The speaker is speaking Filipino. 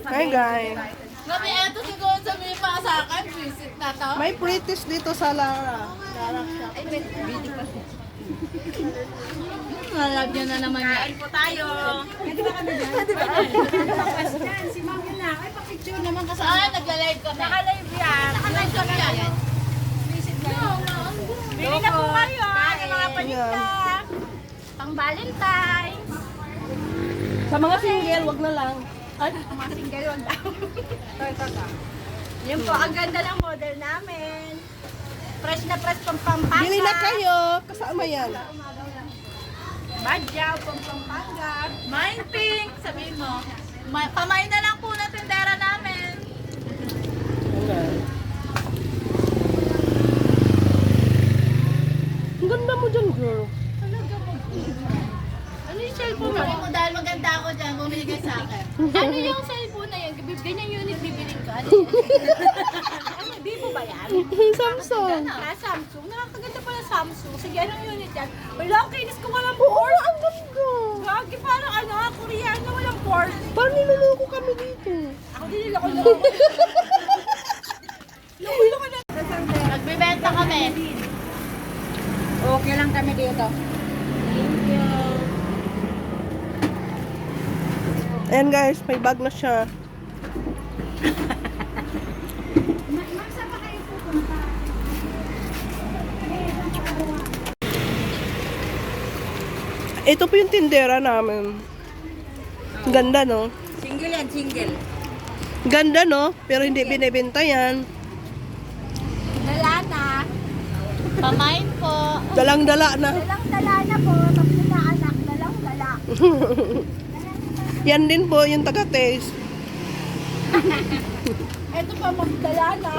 Hi guys. Gabi, eto siguro sa may pasakan, visit na to. May pretties dito sa Lara. Lara shop. Malab niya na naman yan. Kain po tayo. Pwede ba kami dyan? Pwede ba? Si Ma'am yun na. Ay, pakicture naman kasama. Ah, nagla-live kami. Naka-live yan. Naka-live kami yan. Visit kayo. Bili na po kayo. Sa mga paninda. Pang Valentine. Sa mga single, wag na lang. Ay, mga single wag daw. Ito. Yan po, ang ganda ng model namin. Fresh na fresh pang Pampanga. Bili na kayo. Kasama yan. Badyaw pang Pampanga. Mine pink, sabihin mo. Pamain na lang po na tindera namin. Ang ganda mo dyan, girl. Ano yung cellphone mo? Mo dahil maganda ako dyan, bumili ka sa akin. Ano yung cellphone na yan? Ganyan unit bibiling ka? Ano yan? Ano, Vivo ba yan? Samsung. Samsung. Nakakaganda pala Samsung. Sige, anong unit yan? Wala, ang kinis ko walang Oo, port. ang ganda. Gagi, parang ano, Koreano, walang port. Parang niluloko kami dito. Ako din ako lang. Loko na. Nagbibenta kami. Okay lang kami dito. Ayan guys, may bag na siya. Ito po yung tindera namin. Ganda, no? Single yan, single. Ganda, no? Pero hindi binibenta yan. Dala na. Pamain po. Dalang-dala na. Dalang-dala na po. Tapos na anak, dalang-dala. Yan din po yung taga-taste. Ito pa, magdala na.